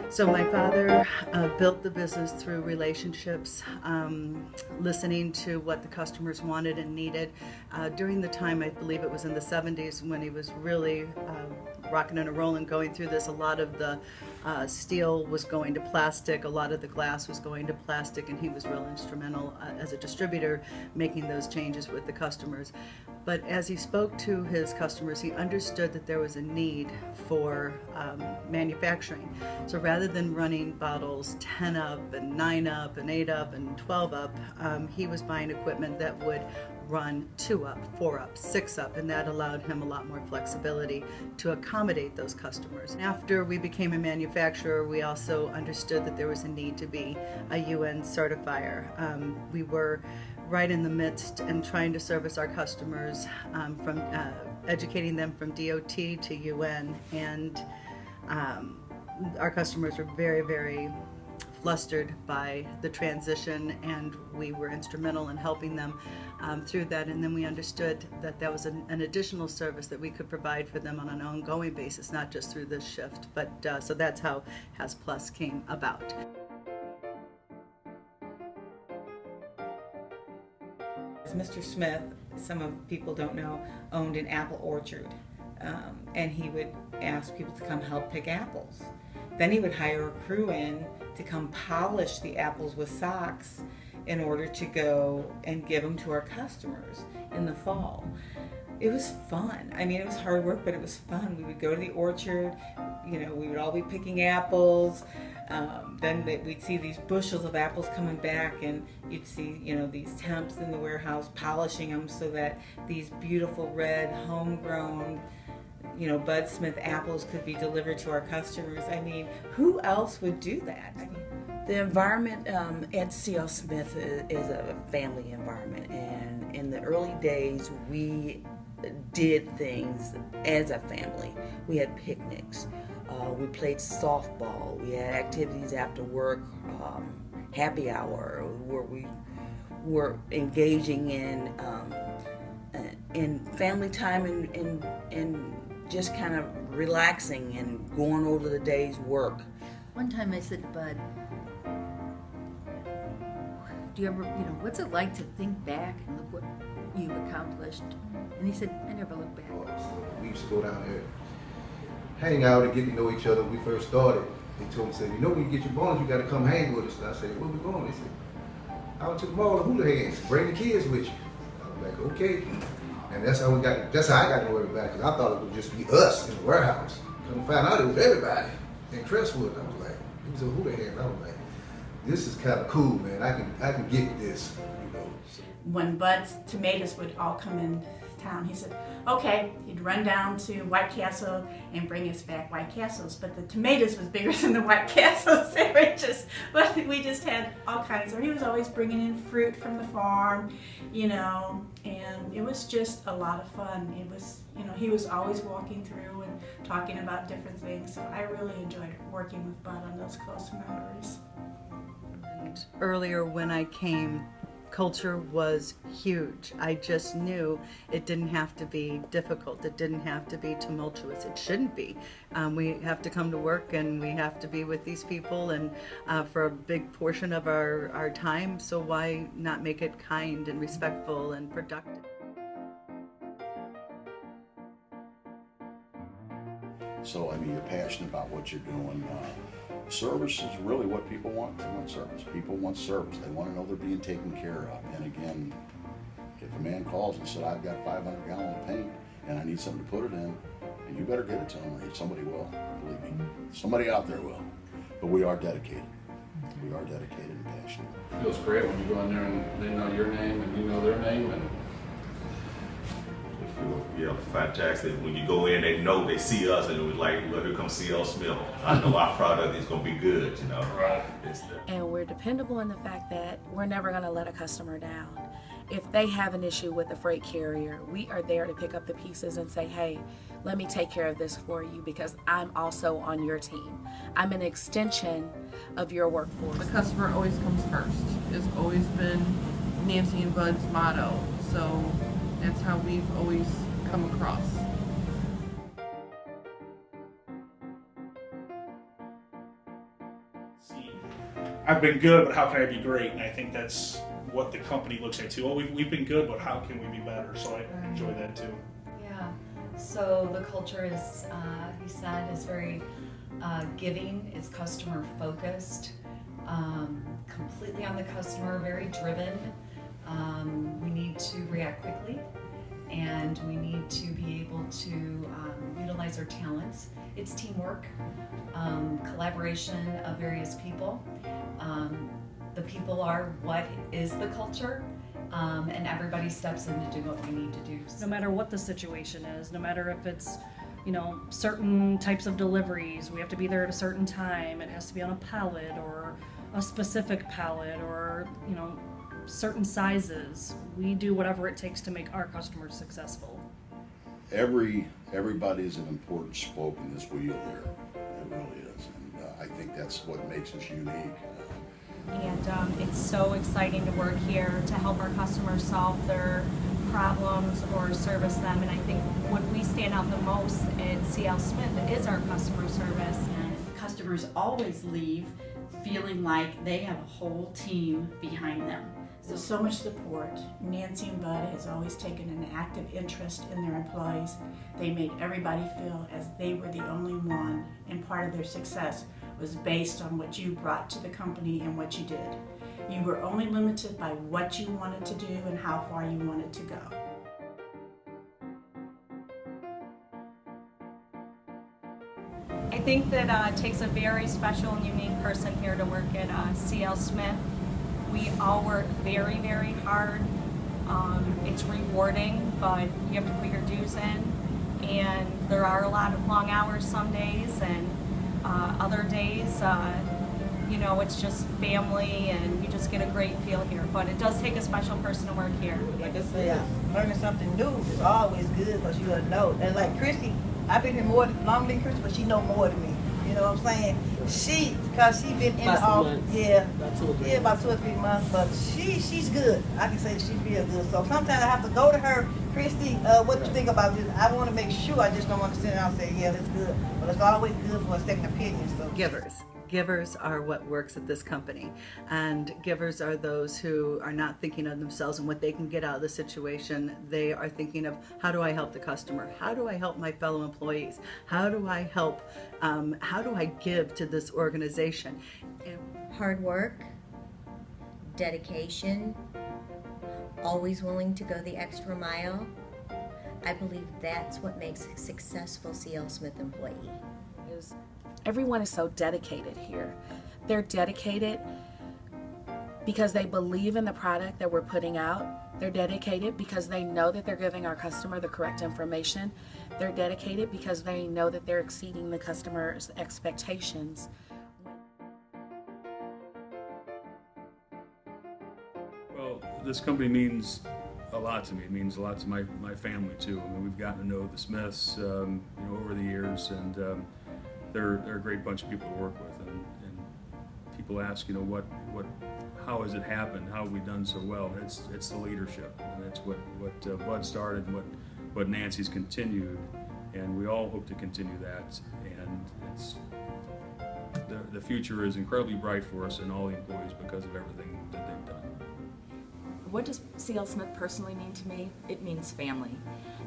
So my father built the business through relationships, listening to what the customers wanted and needed. During the time, I believe it was in the 70s, when he was really rocking and rolling, going through this, a lot of the steel was going to plastic, a lot of the glass was going to plastic, and he was real instrumental as a distributor making those changes with the customers. But as he spoke to his customers, he understood that there was a need for manufacturing. So rather than running bottles 10 up and 9 up and 8 up and 12 up, he was buying equipment that would run 2 up, 4 up, 6 up, and that allowed him a lot more flexibility to accommodate those customers. After we became a manufacturer, we also understood that there was a need to be a UN certifier. We were right in the midst and trying to service our customers, from educating them from DOT to UN, and our customers were very, very flustered by the transition, and we were instrumental in helping them through that. And then we understood that that was an additional service that we could provide for them on an ongoing basis, not just through this shift. But so that's how Has Plus came about. Mr. Smith, some of people don't know, owned an apple orchard, and he would ask people to come help pick apples. Then he would hire a crew in to come polish the apples with socks in order to go and give them to our customers in the fall. It was fun. I mean, it was hard work, but it was fun. We would go to the orchard, you know, we would all be picking apples. Then we'd see these bushels of apples coming back, and you'd see, you know, these temps in the warehouse polishing them so that these beautiful red, homegrown, you know, Bud Smith apples could be delivered to our customers. I mean, who else would do that? The environment at C.L. Smith is a family environment, and in the early days we did things as a family. We had picnics, we played softball, we had activities after work, happy hour, where we were engaging in family time and just kind of relaxing and going over the day's work. One time I said to Bud, do you ever, what's it like to think back and look what you've accomplished? And he said, I never look back. We used to go down there, hang out and get to know each other. When we first started, they told me, said, when you get your bonus, you got to come hang with us. And I said, where we going? They said, out to the mall of hula hands, bring the kids with you. I was like, okay. And that's how I got to know everybody, because I thought it would just be us in the warehouse. Come find out it was everybody in Crestwood. I was like, it was a hula hands. I was like, this is kind of cool, man. I can get with this, So. When Bud's tomatoes would all come in town, he said, okay, he'd run down to White Castle and bring us back White Castles, but the tomatoes was bigger than the White Castles. They were but we just had all kinds of, he was always bringing in fruit from the farm, and it was just a lot of fun. It was, he was always walking through and talking about different things, so I really enjoyed working with Bud on those close memories. And earlier when I came, culture was huge. I just knew it didn't have to be difficult. It didn't have to be tumultuous. It shouldn't be. We have to come to work and we have to be with these people and for a big portion of our time, so why not make it kind and respectful and productive? So, you're passionate about what you're doing. Service is really what people want. They want service. People want service. They want to know they're being taken care of. And again, if a man calls and said, I've got 500 gallons of paint and I need something to put it in, and you better get it to them, or somebody will. Believe me, somebody out there will. But we are dedicated. We are dedicated and passionate. It feels great when you go in there and they know your name and you know their name. And yeah, fantastic. When you go in, they know, they see us, and it was like, well, here comes C.L. Smith. I know our product is going to be good, Right. And we're dependable in the fact that we're never going to let a customer down. If they have an issue with a freight carrier, we are there to pick up the pieces and say, hey, let me take care of this for you because I'm also on your team. I'm an extension of your workforce. The customer always comes first. It's always been Nancy and Bud's motto. So that's how we've always come across. I've been good, but how can I be great? And I think that's what the company looks at too. Oh, we've been good, but how can we be better? So I enjoy that too. Yeah. So the culture is, he said, is very giving. It's customer focused, completely on the customer, very driven. We need to react quickly, and we need to be able to utilize our talents. It's teamwork, collaboration of various people. The people are what is the culture, and everybody steps in to do what we need to do. No matter what the situation is, no matter if it's, you know, certain types of deliveries, we have to be there at a certain time, it has to be on a pallet or a specific pallet or, you know, certain sizes. We do whatever it takes to make our customers successful. Everybody is an important spoke in this wheel here. It really is, and I think that's what makes us unique. And it's so exciting to work here to help our customers solve their problems or service them. And I think what we stand out the most at CL Smith is our customer service. And customers always leave feeling like they have a whole team behind them. There's so much support. Nancy and Bud has always taken an active interest in their employees. They made everybody feel as they were the only one, and part of their success was based on what you brought to the company and what you did. You were only limited by what you wanted to do and how far you wanted to go. I think that it takes a very special and unique person here to work at CL Smith. We all work very, very hard. It's rewarding, but you have to put your dues in. And there are a lot of long hours some days, and other days, you know, it's just family, and you just get a great feel here. But it does take a special person to work here. Like I said, learning something new is always good because you gotta know. And like Christy, I've been here longer than Christy, but she know more than me. You know what I'm saying? Because she been in the office, about 2 or 3 months. But she's good. I can say she's real good. So sometimes I have to go to her, Christy, what do you think about this? I want to make sure. I just don't want to sit down and say, yeah, that's good. But it's always good for a second opinion. So Givers are what works at this company, and givers are those who are not thinking of themselves and what they can get out of the situation. They are thinking of, how do I help the customer? How do I help my fellow employees? How do I help? How do I give to this organization? Hard work, dedication, always willing to go the extra mile. I believe that's what makes a successful CL Smith employee. Everyone is so dedicated here. They're dedicated because they believe in the product that we're putting out. They're dedicated because they know that they're giving our customer the correct information. They're dedicated because they know that they're exceeding the customer's expectations. Well, this company means a lot to me. It means a lot to my family too. I mean, we've gotten to know the Smiths you know, over the years, and they're a great bunch of people to work with, and people ask, you know, how has it happened? How have we done so well? It's the leadership, and it's what Bud started, and what Nancy's continued, and we all hope to continue that. And it's the future is incredibly bright for us and all the employees because of everything that they've done. What does CL Smith personally mean to me? It means family.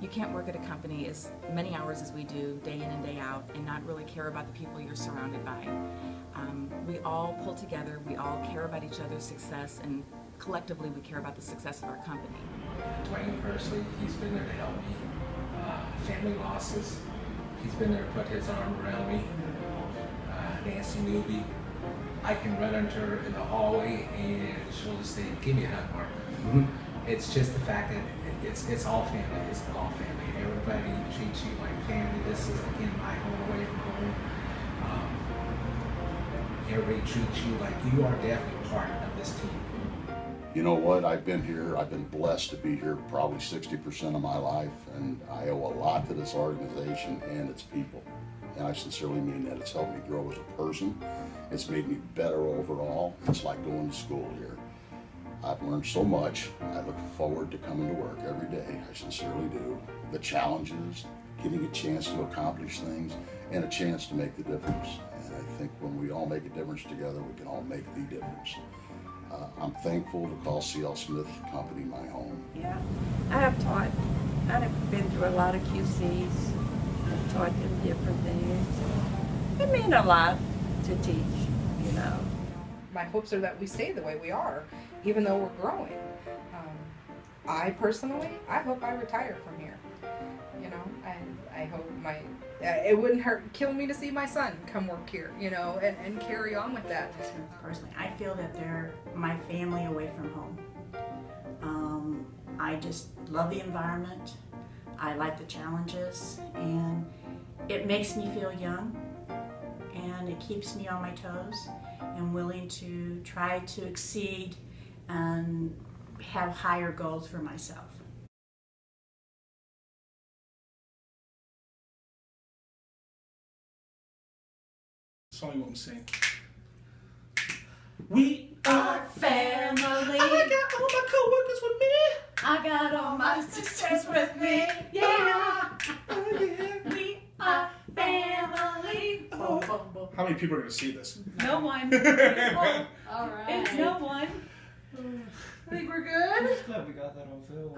You can't work at a company as many hours as we do, day in and day out, and not really care about the people you're surrounded by. We all pull together, we all care about each other's success, and collectively we care about the success of our company. Dwayne personally, he's been there to help me. Family losses, he's been there to put his arm around me. Nancy Newby, I can run into her in the hallway and she'll just say, give me a hug, Mark. It's just the fact that it's all family. It's all family. Everybody treats you like family. This is, again, my home away from home. Everybody treats you like you are definitely part of this team. You know what? I've been here. I've been blessed to be here probably 60% of my life, and I owe a lot to this organization and its people. And I sincerely mean that. It's helped me grow as a person. It's made me better overall. It's like going to school here. I've learned so much. I look forward to coming to work every day. I sincerely do. The challenges, getting a chance to accomplish things, and a chance to make the difference. And I think when we all make a difference together, we can all make the difference. I'm thankful to call C.L. Smith Company my home. Yeah, I have taught. I've been through a lot of QCs. I've taught them different things. It means a lot to teach, you know. My hopes are that we stay the way we are, even though we're growing. I personally, I hope I retire from here. You know, and I hope it wouldn't kill me to see my son come work here, you know, and carry on with that. Personally, I feel that they're my family away from home. I just love the environment. I like the challenges, and it makes me feel young, and it keeps me on my toes and willing to try to exceed and have higher goals for myself. Song you want me to sing. We Our family. I got all my co-workers with me. I got all my sisters with me. Yeah. Oh, yeah. We are family. Oh. How many people are going to see this? No one. All right. It's no one. I think we're good. Glad we got that on film.